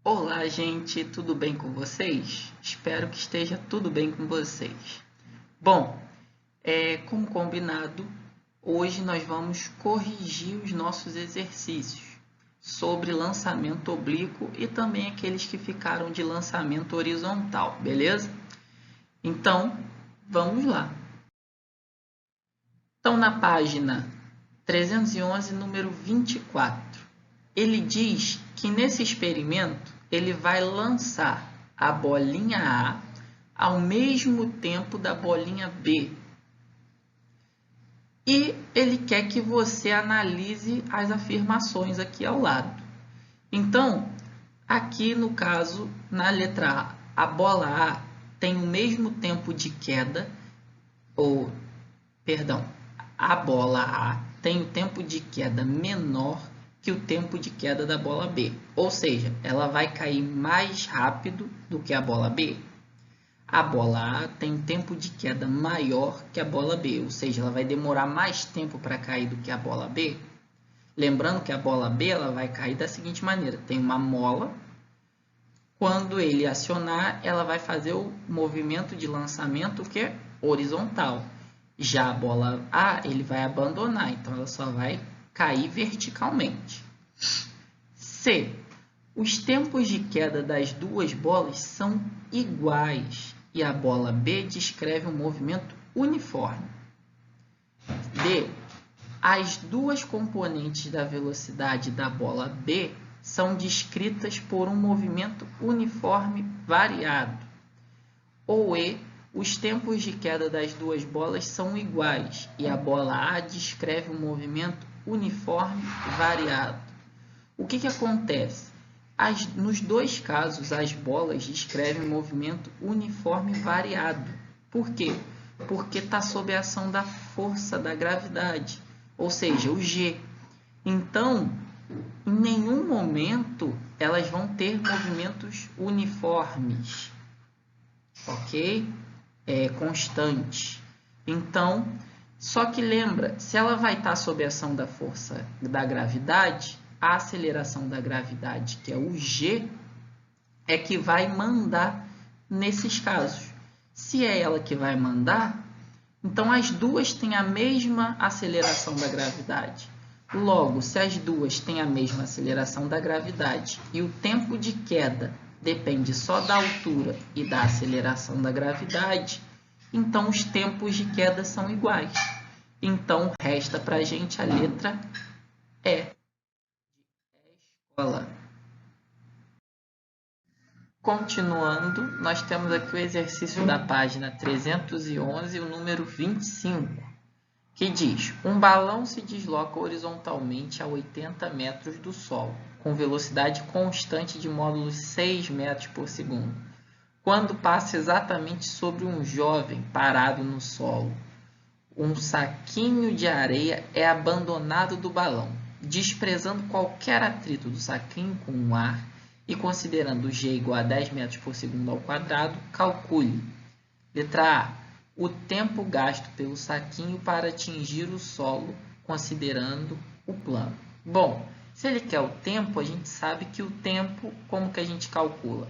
Olá, gente, tudo bem com vocês? Espero que esteja tudo bem com vocês. Bom, como combinado, hoje nós vamos corrigir os nossos exercícios sobre lançamento oblíquo e também aqueles que ficaram de lançamento horizontal, beleza? Então, vamos lá. Então, na página 311, número 24, ele diz que nesse experimento ele vai lançar a bolinha A ao mesmo tempo da bolinha B. E ele quer que você analise as afirmações aqui ao lado. Então, aqui no caso, na letra A, a bola A tem o mesmo tempo de queda, a bola A tem o tempo de queda menor que o tempo de queda da bola B, ou seja, ela vai cair mais rápido do que a bola B. A bola A tem um tempo de queda maior que a bola B, ou seja, ela vai demorar mais tempo para cair do que a bola B. Lembrando que a bola B ela vai cair da seguinte maneira: tem uma mola, quando ele acionar, ela vai fazer o movimento de lançamento que é horizontal. Já a bola A ele vai abandonar, então ela só vai cair verticalmente. C. Os tempos de queda das duas bolas são iguais e a bola B descreve um movimento uniforme. D. As duas componentes da velocidade da bola B são descritas por um movimento uniforme variado. Ou E. Os tempos de queda das duas bolas são iguais e a bola A descreve um movimento uniforme variado. O que acontece? Nos dois casos, as bolas descrevem um movimento uniforme variado. Por quê? Porque está sob a ação da força da gravidade, ou seja, o G. Então, em nenhum momento elas vão ter movimentos uniformes, ok? Constantes. Então, só que lembra, se ela vai estar sob a ação da força da gravidade, a aceleração da gravidade, que é o G, é que vai mandar nesses casos. Se é ela que vai mandar, então as duas têm a mesma aceleração da gravidade. Logo, se as duas têm a mesma aceleração da gravidade e o tempo de queda depende só da altura e da aceleração da gravidade, então os tempos de queda são iguais. Então, resta para a gente a letra E. Escola. Continuando, nós temos aqui o exercício da página 311, o número 25, que diz: um balão se desloca horizontalmente a 80 metros do solo, com velocidade constante de módulo 6 metros por segundo. Quando passa exatamente sobre um jovem parado no solo, um saquinho de areia é abandonado do balão. Desprezando qualquer atrito do saquinho com o ar e considerando G igual a 10 metros por segundo ao quadrado, calcule. Letra A. O tempo gasto pelo saquinho para atingir o solo, considerando o plano. Bom, se ele quer o tempo, a gente sabe que o tempo, como que a gente calcula?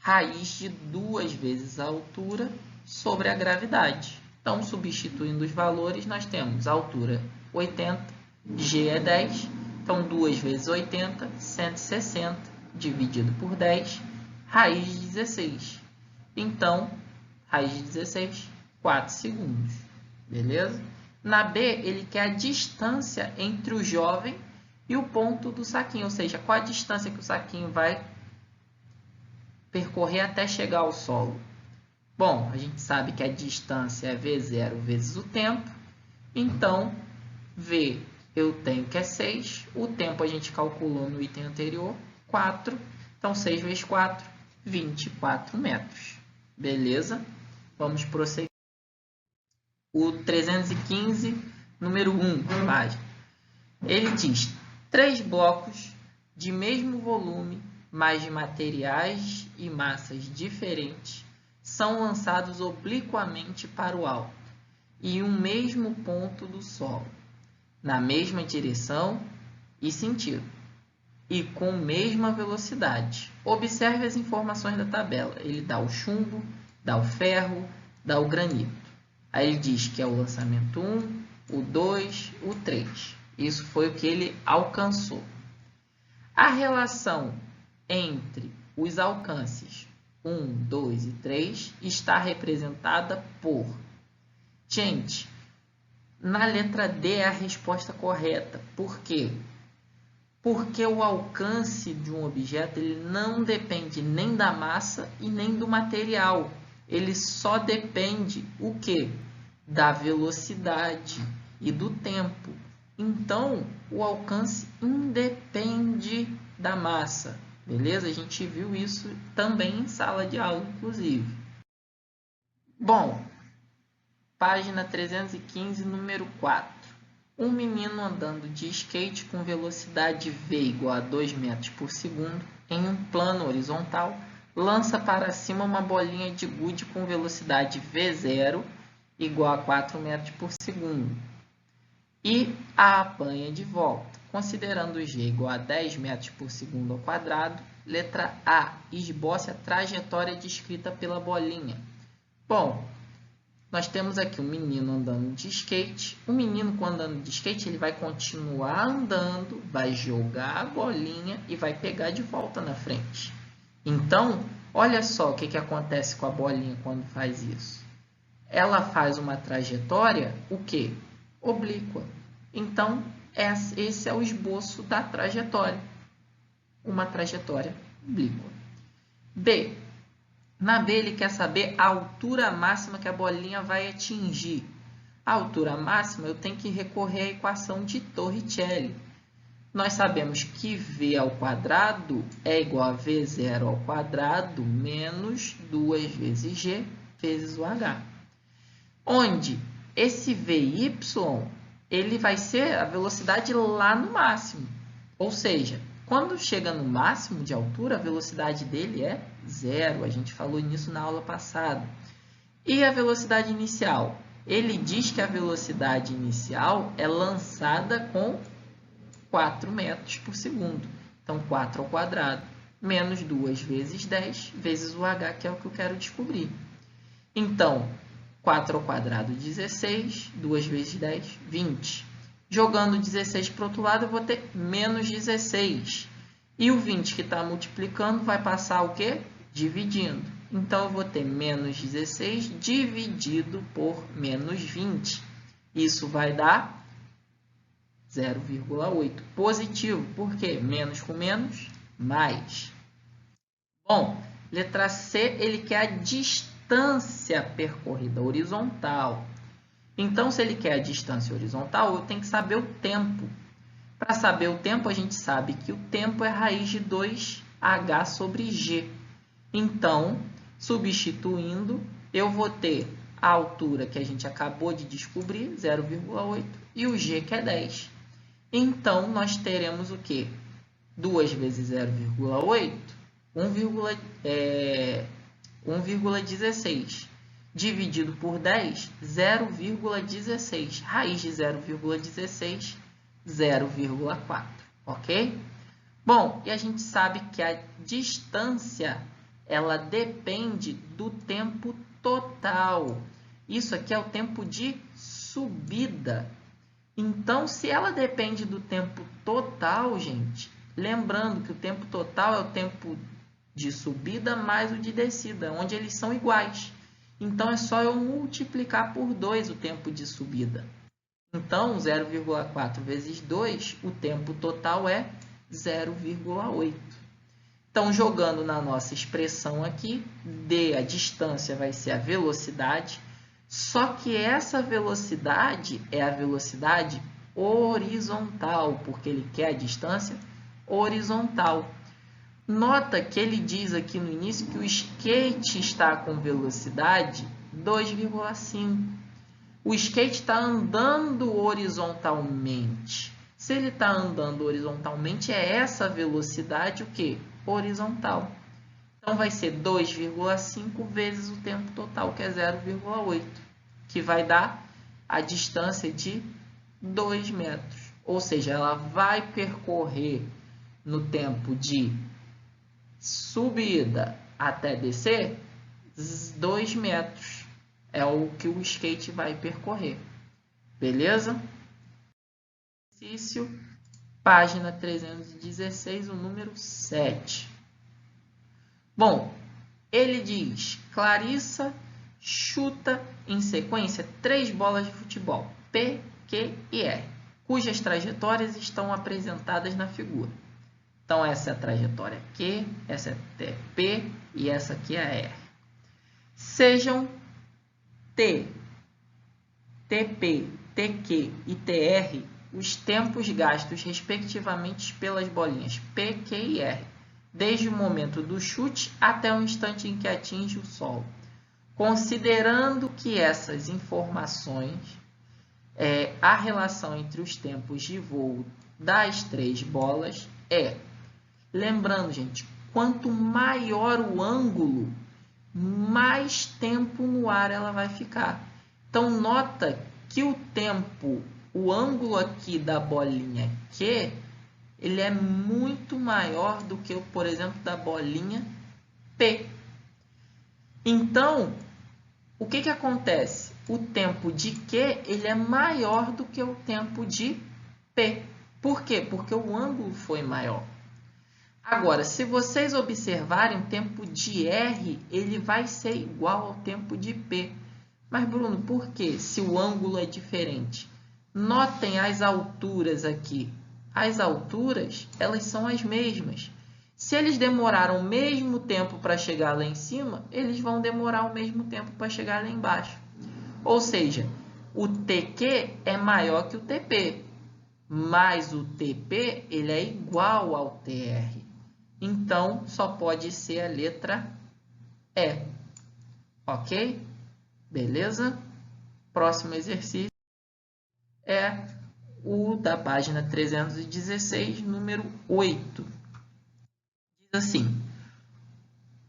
Raiz de 2 vezes a altura sobre a gravidade. Então, substituindo os valores, nós temos a altura 80, G é 10, então 2 vezes 80, 160, dividido por 10, raiz de 16. Então, raiz de 16, 4 segundos. Beleza? Na B, ele quer a distância entre o jovem e o ponto do saquinho, ou seja, qual a distância que o saquinho vai percorrer até chegar ao solo. Bom, a gente sabe que a distância é V0 vezes o tempo, então V eu tenho que é 6, o tempo a gente calculou no item anterior, 4, então 6 vezes 4, 24 metros. Beleza? Vamos prosseguir. O 315, número 1, página. Ele diz: 3 blocos de mesmo volume, mas de materiais e massas diferentes, são lançados obliquamente para o alto, e um mesmo ponto do solo, na mesma direção e sentido. e com mesma velocidade. Observe as informações da tabela. Ele dá o chumbo, dá o ferro, dá o granito. Aí ele diz que é o lançamento 1, o 2, o 3. Isso foi o que ele alcançou. A relação entre os alcances 1, 2 e 3 está representada por... Gente, na letra D é a resposta correta. Por quê? Porque o alcance de um objeto ele não depende nem da massa e nem do material. Ele só depende o quê? Da velocidade e do tempo. Então, o alcance independe da massa. Beleza? A gente viu isso também em sala de aula, inclusive. Bom, página 315, número 4. Um menino andando de skate com velocidade v igual a 2 metros por segundo em um plano horizontal, lança para cima uma bolinha de gude com velocidade v0 igual a 4 metros por segundo e a apanha de volta. Considerando g igual a 10 metros por segundo ao quadrado, letra A, esboce a trajetória descrita pela bolinha. Bom, nós temos aqui um menino andando de skate. O menino, quando andando de skate, ele vai continuar andando, vai jogar a bolinha e vai pegar de volta na frente. Então, olha só o que acontece com a bolinha quando faz isso. Ela faz uma trajetória, o quê? Oblíqua. Então, esse é o esboço da trajetória. Uma trajetória oblíqua. B. Na B, ele quer saber a altura máxima que a bolinha vai atingir. A altura máxima, eu tenho que recorrer à equação de Torricelli. Nós sabemos que v ao quadrado é igual a v0 ao quadrado menos 2 vezes g vezes o h. Onde esse vy, ele vai ser a velocidade lá no máximo. Ou seja, quando chega no máximo de altura, a velocidade dele é 0. A gente falou nisso na aula passada. E a velocidade inicial? Ele diz que a velocidade inicial é lançada com 4 metros por segundo. Então, 4 ao quadrado menos 2 vezes 10 vezes o h, que é o que eu quero descobrir. Então, 4 ao quadrado, 16. 2 vezes 10, 20. Jogando 16 para o outro lado, eu vou ter menos 16. E o 20 que está multiplicando vai passar o quê? Dividindo. Então, eu vou ter menos 16 dividido por menos 20. Isso vai dar 0,8. Positivo. Por quê? Menos com menos, mais. Bom, letra C, ele quer a distância percorrida horizontal. Então, se ele quer a distância horizontal, eu tenho que saber o tempo. Para saber o tempo, a gente sabe que o tempo é raiz de 2h sobre g. Então, substituindo, eu vou ter a altura que a gente acabou de descobrir, 0,8, e o g, que é 10. Então, nós teremos o quê? 2 vezes 0,8, 1,16. Dividido por 10, 0,16. Raiz de 0,16, 0,4. Ok? Bom, e a gente sabe que a distância, ela depende do tempo total. Isso aqui é o tempo de subida. Então, se ela depende do tempo total, gente, lembrando que o tempo total é o tempo de subida mais o de descida, onde eles são iguais. Então, é só eu multiplicar por 2 o tempo de subida. Então, 0,4 vezes 2, o tempo total é 0,8. Então, jogando na nossa expressão aqui, D, a distância, vai ser a velocidade. Só que essa velocidade é a velocidade horizontal, porque ele quer a distância horizontal. Nota que ele diz aqui no início que o skate está com velocidade 2,5. O skate está andando horizontalmente. Se ele está andando horizontalmente, é essa velocidade o quê? Horizontal. Então, vai ser 2,5 vezes o tempo total, que é 0,8, que vai dar a distância de 2 metros. Ou seja, ela vai percorrer no tempo de subida até descer, 2 metros é o que o skate vai percorrer. Beleza? Exercício, página 316, o número 7. Bom, ele diz: Clarissa chuta em sequência 3 bolas de futebol, P, Q e R, cujas trajetórias estão apresentadas na figura. Então, essa é a trajetória Q, essa é P e essa aqui é a R. Sejam T, TP, TQ e TR os tempos gastos, respectivamente, pelas bolinhas P, Q e R, desde o momento do chute até o instante em que atinge o solo. Considerando que essas informações, a relação entre os tempos de voo das 3 bolas é... Lembrando, gente, quanto maior o ângulo, mais tempo no ar ela vai ficar. Então, nota que o ângulo aqui da bolinha Q, ele é muito maior do que, por exemplo, da bolinha P. Então, o que acontece? O tempo de Q, ele é maior do que o tempo de P. Por quê? Porque o ângulo foi maior. Agora, se vocês observarem, o tempo de R ele vai ser igual ao tempo de P. Mas, Bruno, por quê? Se o ângulo é diferente. Notem as alturas aqui. As alturas, elas são as mesmas. Se eles demoraram o mesmo tempo para chegar lá em cima, eles vão demorar o mesmo tempo para chegar lá embaixo. Ou seja, o TQ é maior que o TP, mas o TP ele é igual ao TR. Então, só pode ser a letra E. Ok? Beleza? Próximo exercício é o da página 316, número 8. Diz assim: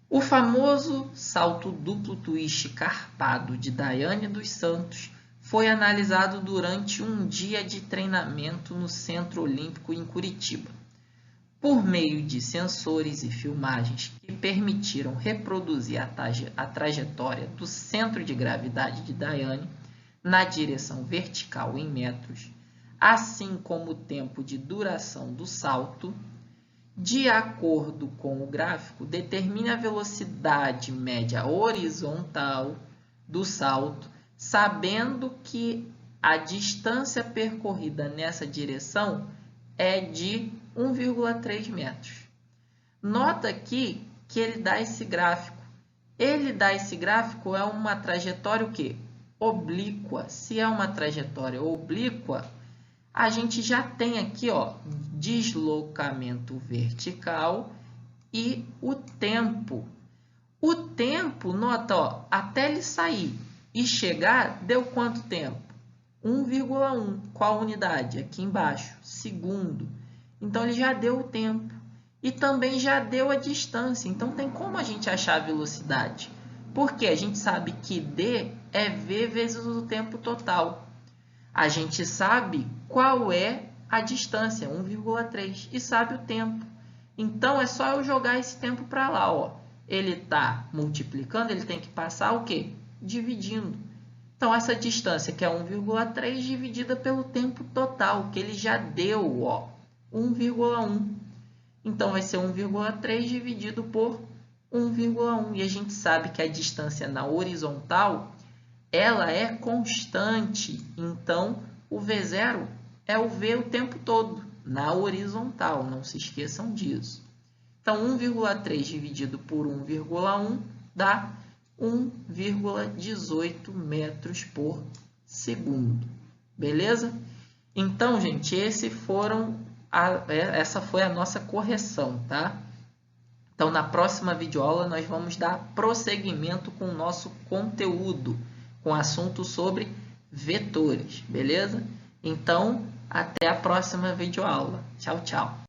o famoso salto duplo twist carpado de Daiane dos Santos foi analisado durante um dia de treinamento no Centro Olímpico em Curitiba. Por meio de sensores e filmagens que permitiram reproduzir a trajetória do centro de gravidade de Daiane na direção vertical em metros, assim como o tempo de duração do salto, de acordo com o gráfico, determine a velocidade média horizontal do salto, sabendo que a distância percorrida nessa direção é de 1,3 metros. Nota aqui que ele dá esse gráfico. Ele dá esse gráfico é uma trajetória o quê? Oblíqua. Se é uma trajetória oblíqua, a gente já tem aqui, ó, deslocamento vertical e o tempo. O tempo, nota, ó, até ele sair e chegar, deu quanto tempo? 1,1. Qual unidade? Aqui embaixo, segundo. Então, ele já deu o tempo. E também já deu a distância. Então, tem como a gente achar a velocidade. Porque a gente sabe que D é V vezes o tempo total. A gente sabe qual é a distância, 1,3. E sabe o tempo. Então, é só eu jogar esse tempo para lá. Ó. Ele está multiplicando, ele tem que passar o quê? Dividindo. Então, essa distância, que é 1,3, dividida pelo tempo total, que ele já deu, ó, 1,1. Então, vai ser 1,3 dividido por 1,1. E a gente sabe que a distância na horizontal, ela é constante. Então, o V0 é o V o tempo todo, na horizontal. Não se esqueçam disso. Então, 1,3 dividido por 1,1 dá 1,18 metros por segundo. Beleza? Então, gente, essa foi a nossa correção, tá? Então, na próxima videoaula, nós vamos dar prosseguimento com o nosso conteúdo, com assunto sobre vetores, beleza? Então, até a próxima videoaula. Tchau, tchau!